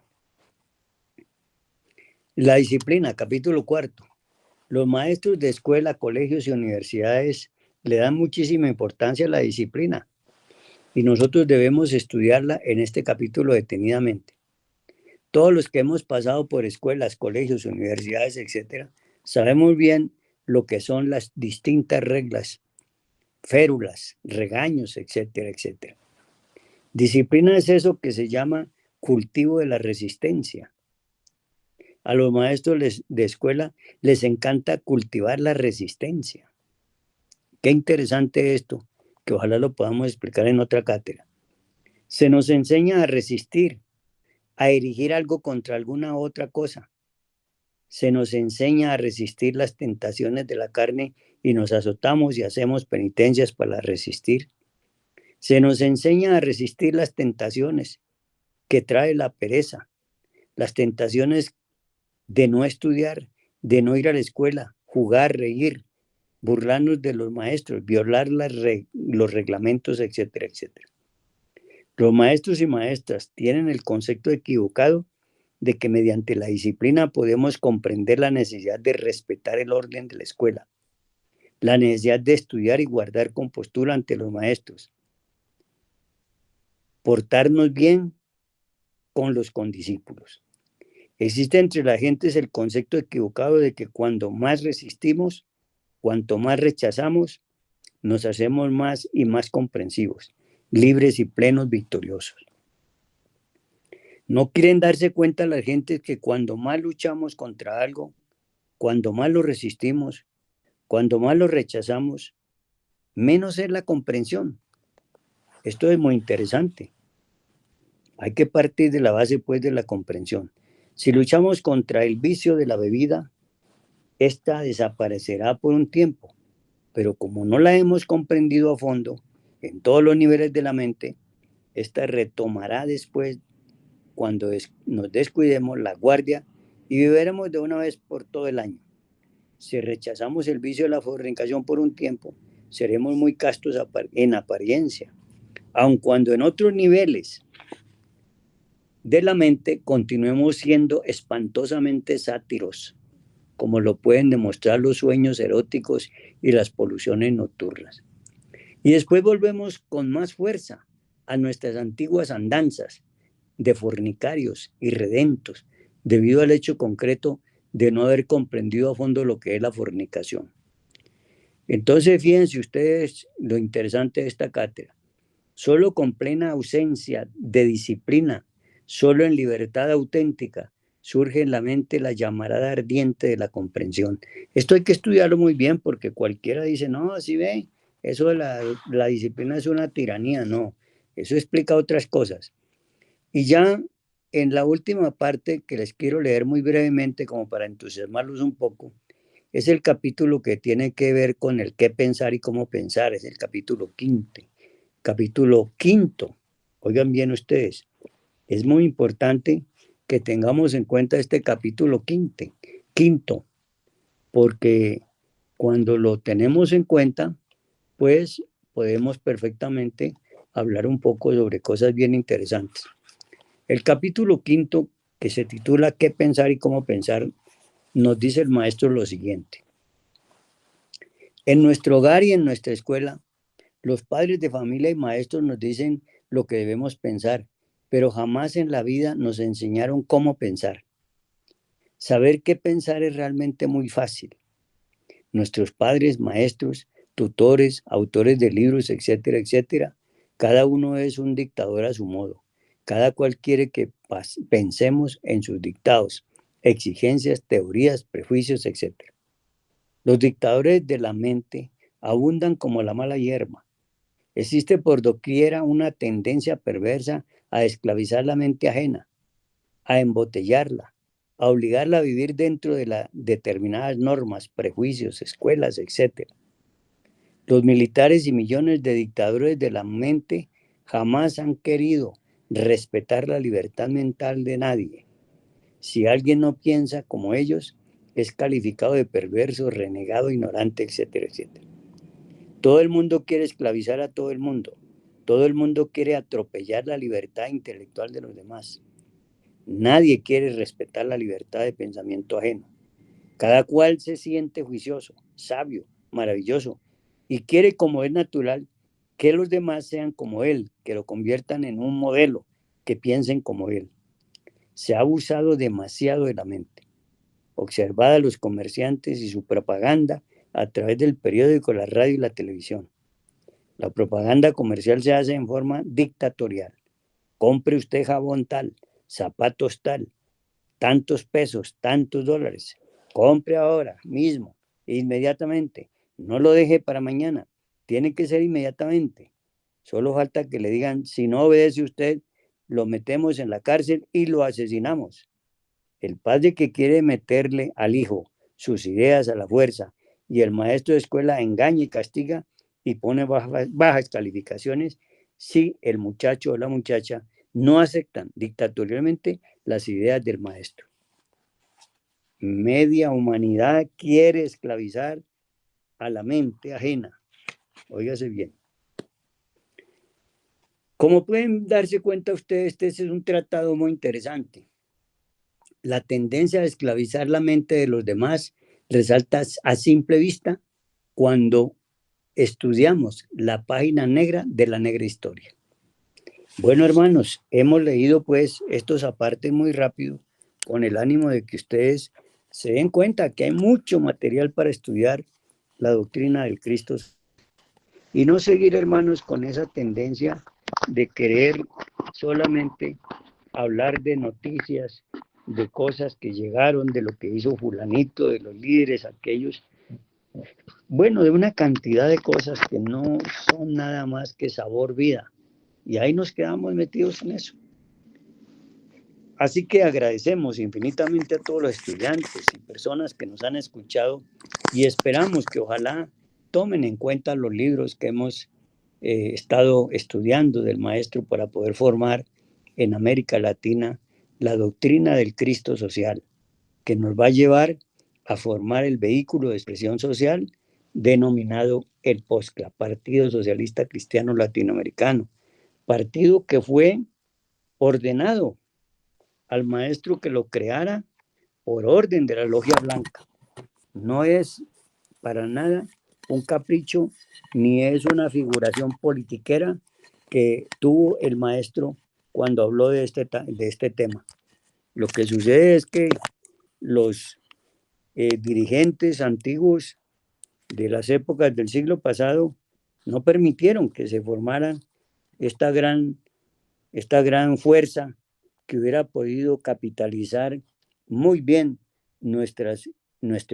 La disciplina, capítulo 4. Los maestros de escuela, colegios y universidades le dan muchísima importancia a la disciplina y nosotros debemos estudiarla en este capítulo detenidamente. Todos los que hemos pasado por escuelas, colegios, universidades, etcétera, sabemos bien lo que son las distintas reglas, férulas, regaños, etcétera, etcétera. Disciplina es eso que se llama cultivo de la resistencia. A los maestros de escuela les encanta cultivar la resistencia. Qué interesante esto, que ojalá lo podamos explicar en otra cátedra. Se nos enseña a resistir, a erigir algo contra alguna otra cosa. Se nos enseña a resistir las tentaciones de la carne y nos azotamos y hacemos penitencias para resistir. Se nos enseña a resistir las tentaciones que trae la pereza, las tentaciones de no estudiar, de no ir a la escuela, jugar, reír, burlarnos de los maestros, violar los reglamentos, etcétera, etcétera. Los maestros y maestras tienen el concepto equivocado de que mediante la disciplina podemos comprender la necesidad de respetar el orden de la escuela, la necesidad de estudiar y guardar compostura ante los maestros, portarnos bien con los condiscípulos. Existe entre la gente el concepto equivocado de que cuando más resistimos, cuanto más rechazamos, nos hacemos más y más comprensivos, libres y plenos, victoriosos. No quieren darse cuenta la gente que cuando más luchamos contra algo, cuando más lo resistimos, cuando más lo rechazamos, menos es la comprensión. Esto es muy interesante. Hay que partir de la base, pues, de la comprensión. Si luchamos contra el vicio de la bebida, esta desaparecerá por un tiempo, pero como no la hemos comprendido a fondo, en todos los niveles de la mente, esta retomará después cuando nos descuidemos la guardia y viviremos de una vez por todo el año. Si rechazamos el vicio de la fornicación por un tiempo, seremos muy castos en apariencia, aun cuando en otros niveles de la mente continuemos siendo espantosamente sátiros, como lo pueden demostrar los sueños eróticos y las poluciones nocturnas. Y después volvemos con más fuerza a nuestras antiguas andanzas de fornicarios y redentos, debido al hecho concreto de no haber comprendido a fondo lo que es la fornicación. Entonces, fíjense ustedes lo interesante de esta cátedra. Solo con plena ausencia de disciplina, solo en libertad auténtica, surge en la mente la llamarada ardiente de la comprensión. Esto hay que estudiarlo muy bien porque cualquiera dice, no, así ve, eso de la disciplina es una tiranía. No, eso explica otras cosas. Y ya en la última parte que les quiero leer muy brevemente como para entusiasmarlos un poco, es el capítulo que tiene que ver con el qué pensar y cómo pensar, es el capítulo quinto. Capítulo quinto, oigan bien ustedes, es muy importante que tengamos en cuenta este capítulo quinto, porque cuando lo tenemos en cuenta, pues podemos perfectamente hablar un poco sobre cosas bien interesantes. El capítulo quinto, que se titula ¿Qué pensar y cómo pensar?, nos dice el maestro lo siguiente. En nuestro hogar y en nuestra escuela, los padres de familia y maestros nos dicen lo que debemos pensar, pero jamás en la vida nos enseñaron cómo pensar. Saber qué pensar es realmente muy fácil. Nuestros padres, maestros, tutores, autores de libros, etcétera, etcétera, Cada uno es un dictador a su modo. Cada cual quiere que pensemos en sus dictados, exigencias, teorías, prejuicios, etc. Los dictadores de la mente abundan como la mala hierba. Existe por doquiera una tendencia perversa a esclavizar la mente ajena, a embotellarla, a obligarla a vivir dentro de determinadas normas, prejuicios, escuelas, etc. Los militares y millones de dictadores de la mente jamás han querido respetar la libertad mental de nadie. Si alguien no piensa como ellos, es calificado de perverso, renegado, ignorante, etcétera, etcétera. Todo el mundo quiere esclavizar a todo el mundo. Todo el mundo quiere atropellar la libertad intelectual de los demás. Nadie quiere respetar la libertad de pensamiento ajeno. Cada cual se siente juicioso, sabio, maravilloso y quiere, como es natural, que los demás sean como él, que lo conviertan en un modelo, que piensen como él. Se ha abusado demasiado de la mente. Observad a los comerciantes y su propaganda a través del periódico, la radio y la televisión. La propaganda comercial se hace en forma dictatorial. Compre usted jabón tal, zapatos tal, tantos pesos, tantos dólares. Compre ahora mismo, inmediatamente. No lo deje para mañana. Tiene que ser inmediatamente. Solo falta que le digan, si no obedece usted, lo metemos en la cárcel y lo asesinamos. El padre que quiere meterle al hijo sus ideas a la fuerza y el maestro de escuela engaña y castiga y pone bajas calificaciones si el muchacho o la muchacha no aceptan dictatorialmente las ideas del maestro. Media humanidad quiere esclavizar a la mente ajena. Óigase bien. Como pueden darse cuenta ustedes, este es un tratado muy interesante. La tendencia a esclavizar la mente de los demás resalta a simple vista cuando estudiamos la página negra de la negra historia. Bueno, hermanos, hemos leído pues estos apartes muy rápido con el ánimo de que ustedes se den cuenta que hay mucho material para estudiar la doctrina del Cristo y no seguir, hermanos, con esa tendencia de querer solamente hablar de noticias, de cosas que llegaron, de lo que hizo fulanito, de los líderes aquellos, bueno, de una cantidad de cosas que no son nada más que sabor vida. Y ahí nos quedamos metidos en eso. Así que agradecemos infinitamente a todos los estudiantes y personas que nos han escuchado y esperamos que ojalá tomen en cuenta los libros que hemos estado estudiando del maestro para poder formar en América Latina la doctrina del Cristo social, que nos va a llevar a formar el vehículo de expresión social denominado el POSCLA, Partido Socialista Cristiano Latinoamericano, partido que fue ordenado al maestro que lo creara por orden de la Logia Blanca. No es para nada un capricho ni es una figuración politiquera que tuvo el maestro cuando habló de este tema. Lo que sucede es que los dirigentes antiguos de las épocas del siglo pasado no permitieron que se formara esta gran fuerza que hubiera podido capitalizar muy bien nuestra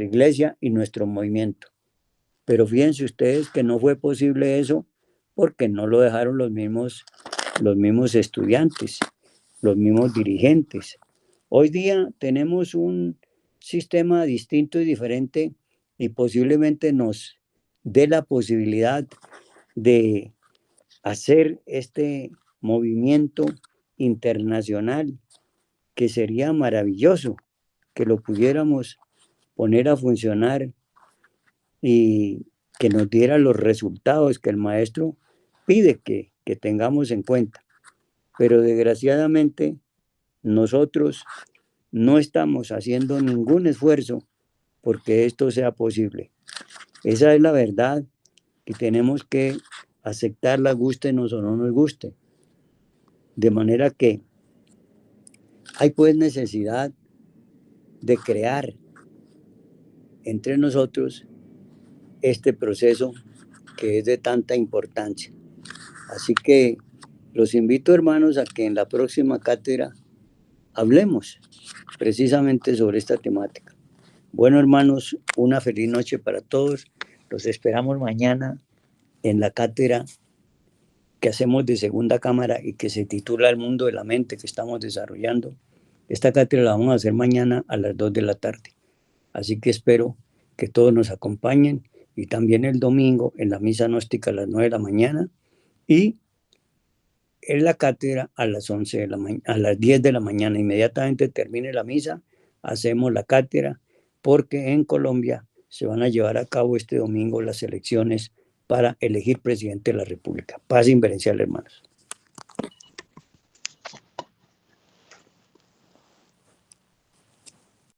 iglesia y nuestro movimiento. Pero fíjense ustedes que no fue posible eso porque no lo dejaron los mismos estudiantes, los mismos dirigentes. Hoy día tenemos un sistema distinto y diferente y posiblemente nos dé la posibilidad de hacer este movimiento internacional que sería maravilloso que lo pudiéramos poner a funcionar y que nos diera los resultados que el maestro pide que tengamos en cuenta. Pero desgraciadamente nosotros no estamos haciendo ningún esfuerzo porque esto sea posible. Esa es la verdad que tenemos que aceptarla, gustenos o no nos guste. De manera que hay pues necesidad de crear entre nosotros este proceso que es de tanta importancia. Así que los invito, hermanos, a que en la próxima cátedra hablemos precisamente sobre esta temática. Bueno, hermanos, una feliz noche para todos. Los esperamos mañana en la cátedra que hacemos de segunda cámara y que se titula El mundo de la mente, que estamos desarrollando. Esta cátedra la vamos a hacer mañana a las 2 de la tarde. Así que espero que todos nos acompañen, y también el domingo en la misa gnóstica a las 9 de la mañana y en la cátedra a las 11 de la a las 10 de la mañana. Inmediatamente termine la misa, hacemos la cátedra, porque en Colombia se van a llevar a cabo este domingo las elecciones para elegir presidente de la República. Paz inverencial, hermanos.